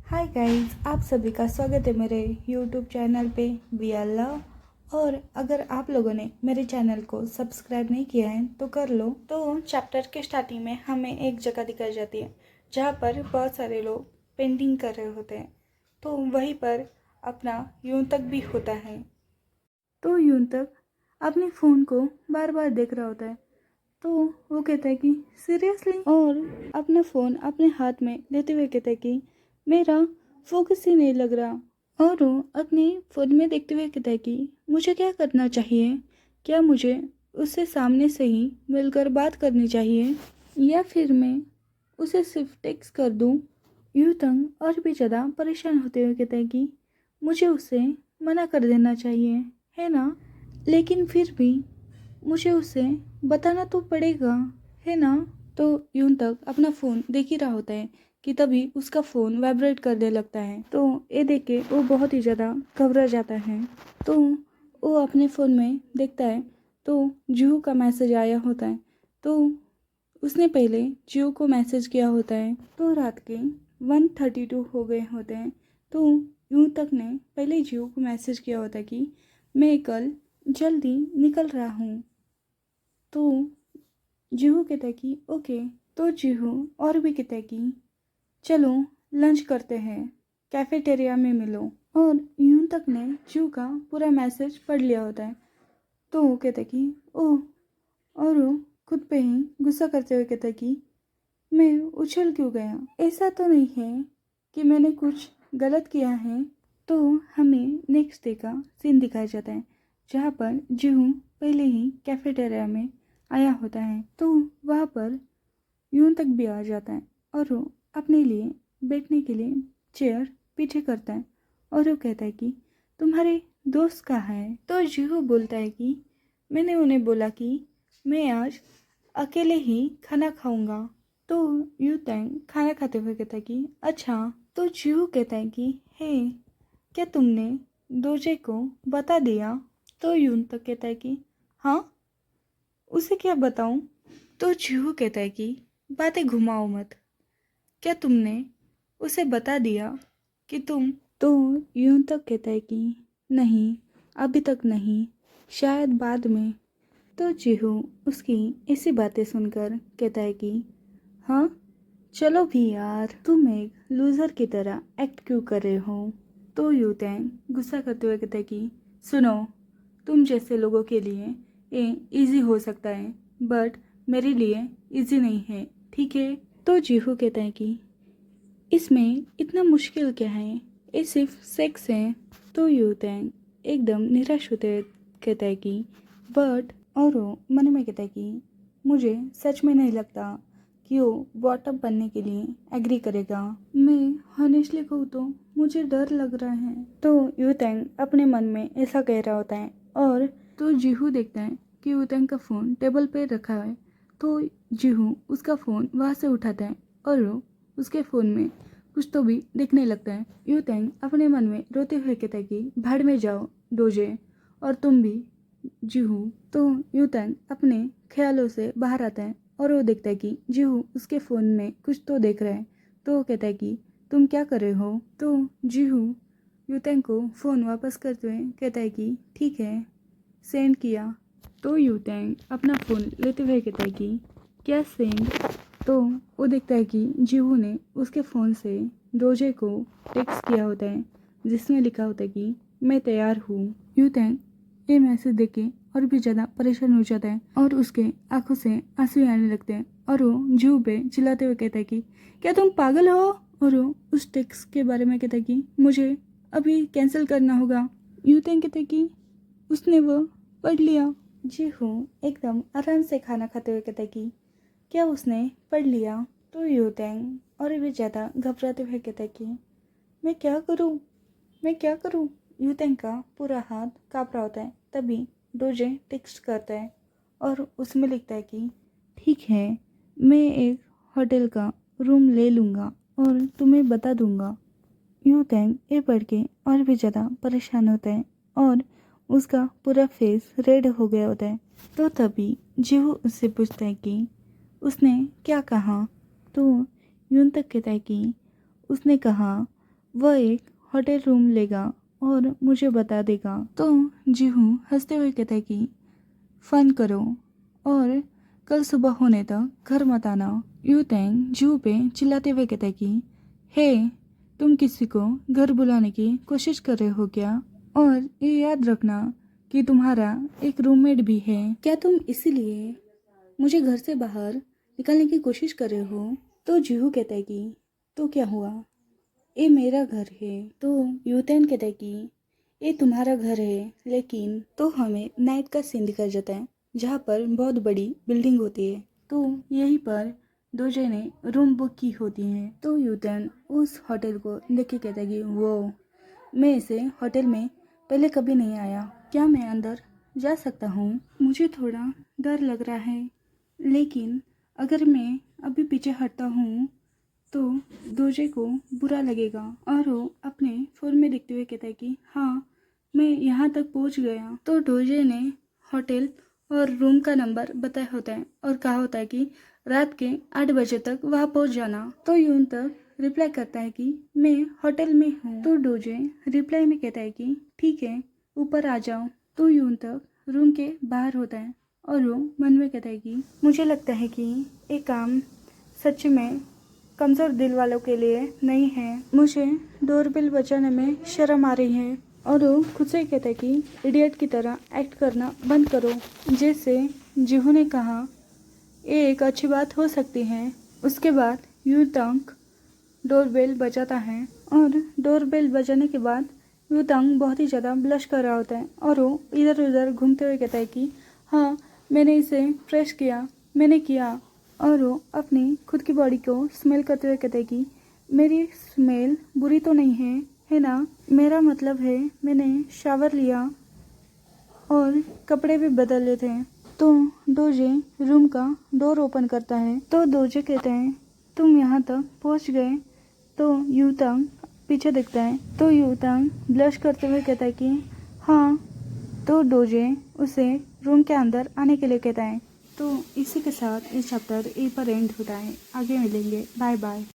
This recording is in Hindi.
हाय गाइस, आप सभी का स्वागत है मेरे यूट्यूब चैनल पे वी आर लव। और अगर आप लोगों ने मेरे चैनल को सब्सक्राइब नहीं किया है तो कर लो। तो चैप्टर के स्टार्टिंग में हमें एक जगह दिखाई जाती है जहाँ पर बहुत सारे लोग पेंटिंग कर रहे होते हैं। तो वहीं पर अपना यूं तक भी होता है। तो यूं तक अपने फ़ोन को बार बार देख रहा होता है। तो वो कहता है कि सीरियसली, और अपना फ़ोन अपने हाथ में लेते हुए कहता है कि मेरा फोकस ही नहीं लग रहा। और वो अपने फ़ोन में देखते हुए कहता है कि मुझे क्या करना चाहिए? क्या मुझे उससे सामने से ही मिलकर बात करनी चाहिए या फिर मैं उसे सिर्फ टेक्स्ट कर दूं? यूं तंग और भी ज़्यादा परेशान होते हुए कहता है कि मुझे उसे मना कर देना चाहिए, है ना? लेकिन फिर भी मुझे उसे बताना तो पड़ेगा, है ना? तो यूं तक अपना फ़ोन देख ही रहा होता है कि तभी उसका फ़ोन वाइब्रेट करने लगता है। तो ये देख के वो बहुत ही ज़्यादा घबरा जाता है। तो वो अपने फ़ोन में देखता है तो जूहू का मैसेज आया होता है। तो उसने पहले जियो को मैसेज किया होता है। तो रात के 1:32 हो गए होते हैं। तो यूं तक ने पहले जियो को मैसेज किया होता है कि मैं कल जल्दी निकल रहा हूँ। तो जीहू कहता है कि ओके। तो जीहू और भी कहता है कि चलो लंच करते हैं, कैफेटेरिया में मिलो। और यूं तक ने जीहू का पूरा मैसेज पढ़ लिया होता है। तो वो कहता है कि ओह, और वो खुद पे ही गुस्सा करते हुए कहता है कि मैं उछल क्यों गया? ऐसा तो नहीं है कि मैंने कुछ गलत किया है। तो हमें नेक्स्ट डे का सीन दिखाया जाता है जहाँ पर जीहू पहले ही कैफेटेरिया में आया होता है। तो वहाँ पर यूं तक भी आ जाता है और वो अपने लिए बैठने के लिए चेयर पीछे करता है। और वो कहता है कि तुम्हारे दोस्त कहाँ है? तो जीहू बोलता है कि मैंने उन्हें बोला कि मैं आज अकेले ही खाना खाऊंगा। तो यू तैंग खाना खाते हुए कहता है कि अच्छा। तो जीहू कहता है कि हे, क्या तुमने दोजे को बता दिया? तो यूं तक कहता है कि हाँ, उसे क्या बताऊं? तो जीहू कहता है कि बातें घुमाओ मत। क्या तुमने उसे बता दिया कि तुम? तो यूं तक कहता है कि नहीं, अभी तक नहीं, शायद बाद में। तो जीहू उसकी ऐसी बातें सुनकर कहता है कि हाँ, चलो भी यार, तुम एक लूज़र की तरह एक्ट क्यों कर रहे हो? तो यूतेंग गुस्सा करते हुए कहता है कि सुनो, तुम जैसे लोगों के लिए ये इजी हो सकता है बट मेरे लिए इजी नहीं है, ठीक है? तो जीहू कहता है कि इसमें इतना मुश्किल क्या है, ये सिर्फ सेक्स है। तो यूतेंग एकदम निराश होते हुए कहता है कि बट, और वो मन में कहता है कि मुझे सच में नहीं लगता कि वो बॉटअप बनने के लिए एग्री करेगा। मैं हॉनेस्टली कहूँ तो मुझे डर लग रहा है। तो यूतेंग अपने मन में ऐसा कह रहा होता है। और तो जीहू देखता है कि यूतेंग का फ़ोन टेबल पे रखा है। तो जीहू उसका फ़ोन वहाँ से उठाता है और वो उसके फ़ोन में कुछ तो भी देखने लगता है। यूतेंग अपने मन में रोते हुए कहता है कि भाड़ में जाओ डोजे, और तुम भी जीहू। तो यूतेंग अपने ख्यालों से बाहर आता है और वो देखता है कि जीहू उसके फ़ोन में कुछ तो देख रहा है। तो वो कहता है कि तुम क्या कर रहे हो? तो जीहू यूतेंग को फ़ोन वापस करते हुए कहता है कि ठीक है, सेंड किया। तो यूतेंग अपना फ़ोन लेते हुए कहता है कि क्या सेंड? तो वो देखता है कि जीहू ने उसके फ़ोन से डोजे को टेक्स्ट किया होता है जिसमें लिखा होता है कि मैं तैयार हूँ। यूतेंग ये मैसेज देख के और भी ज़्यादा परेशान हो जाता है और उसके आंखों से आंसू आने लगते हैं और वो जीहू पे चिल्लाते हुए कहता है कि क्या तुम पागल हो? और वो उस टेक्स्ट के बारे में कहता है कि मुझे अभी कैंसिल करना होगा। यूतेंग कहते हैं कि उसने वो पढ़ लिया। जीहू एकदम आराम से खाना खाते हुए कहता है कि क्या उसने पढ़ लिया? तो यूतेंग और भी ज़्यादा घबराते हुए कहता है कि मैं क्या करूं? मैं क्या करूं? यूतेंग का पूरा हाथ काँप रहा होता है। तभी डोजे टेक्स्ट करता है और उसमें लिखता है कि ठीक है, मैं एक होटल का रूम ले लूँगा और तुम्हें बता दूँगा। यूतेंग ये पढ़ के और भी ज़्यादा परेशान होता है और उसका पूरा फेस रेड हो गया होता है। तो तभी जीहू उससे पूछता है कि उसने क्या कहा? तो यून तक कहता है कि उसने कहा वह एक होटल रूम लेगा और मुझे बता देगा। तो जीहू हंसते हुए कहता है कि फन करो और कल सुबह होने तक घर मत आना। यूतेंग जीहू पे चिल्लाते हुए कहता है कि हे, तुम किसी को घर बुलाने की कोशिश कर रहे हो क्या? और ये याद रखना कि तुम्हारा एक रूममेट भी है। क्या तुम इसीलिए मुझे घर से बाहर निकालने की कोशिश कर रहे हो? तो जीहू कहता है कि तो क्या हुआ, ये मेरा घर है। तो यूतेन कहता है कि ये तुम्हारा घर है, लेकिन तो हमें नाइट का सीन दिखाया जाता है जहाँ पर बहुत बड़ी बिल्डिंग होती है। तो यहीं पर दोजे ने रूम बुक की होती है। तो यूतेन उस होटल को देख के कहता है कि वो, मैं इसे होटल में पहले कभी नहीं आया, क्या मैं अंदर जा सकता हूँ? मुझे थोड़ा डर लग रहा है, लेकिन अगर मैं अभी पीछे हटता हूँ तो दोजे को बुरा लगेगा। और वो अपने फ़ोन में देखते हुए कहता है कि हाँ, मैं यहाँ तक पहुँच गया। तो डोजे ने होटल और रूम का नंबर बताया होता है और कहा होता है कि रात के 8 बजे तक वहाँ पहुँच जाना। तो यून तक रिप्लाई करता है कि मैं होटल में हूँ। तो डोजे रिप्लाई में कहता है कि ठीक है, ऊपर आ जाओ। तो यून तक रूम के बाहर होता है और वो मन में कहता है कि मुझे लगता है कि ये काम सच में कमज़ोर दिल वालों के लिए नहीं है। मुझे डोरबेल बजाने में शर्म आ रही है। और वो खुद से कहता है कि इडियट की तरह एक्ट करना बंद करो। जैसे जीहू ने कहा, ये एक अच्छी बात हो सकती है। उसके बाद यूतंग डोरबेल बजाता है और डोरबेल बजाने के बाद यूतंग बहुत ही ज़्यादा ब्लश कर रहा होता है और वो इधर उधर घूमते हुए कहता है कि हाँ, मैंने इसे फ्रेश किया, मैंने किया। और वो अपनी खुद की बॉडी को स्मेल करते हुए कहते हैं कि मेरी स्मेल बुरी तो नहीं है ना? मेरा मतलब है मैंने शावर लिया और कपड़े भी बदल लिए थे। तो डोजे रूम का डोर ओपन करता है। तो डोजे कहते हैं तुम यहाँ तक पहुँच गए? तो यूतंग पीछे देखता है। तो यूतंग ब्लश करते हुए कहता है कि हाँ। तो डोजे उसे रूम के अंदर आने के लिए कहता है। तो इसी के साथ ये चैप्टर यहीं पर एंड होता है। आगे मिलेंगे। Bye bye.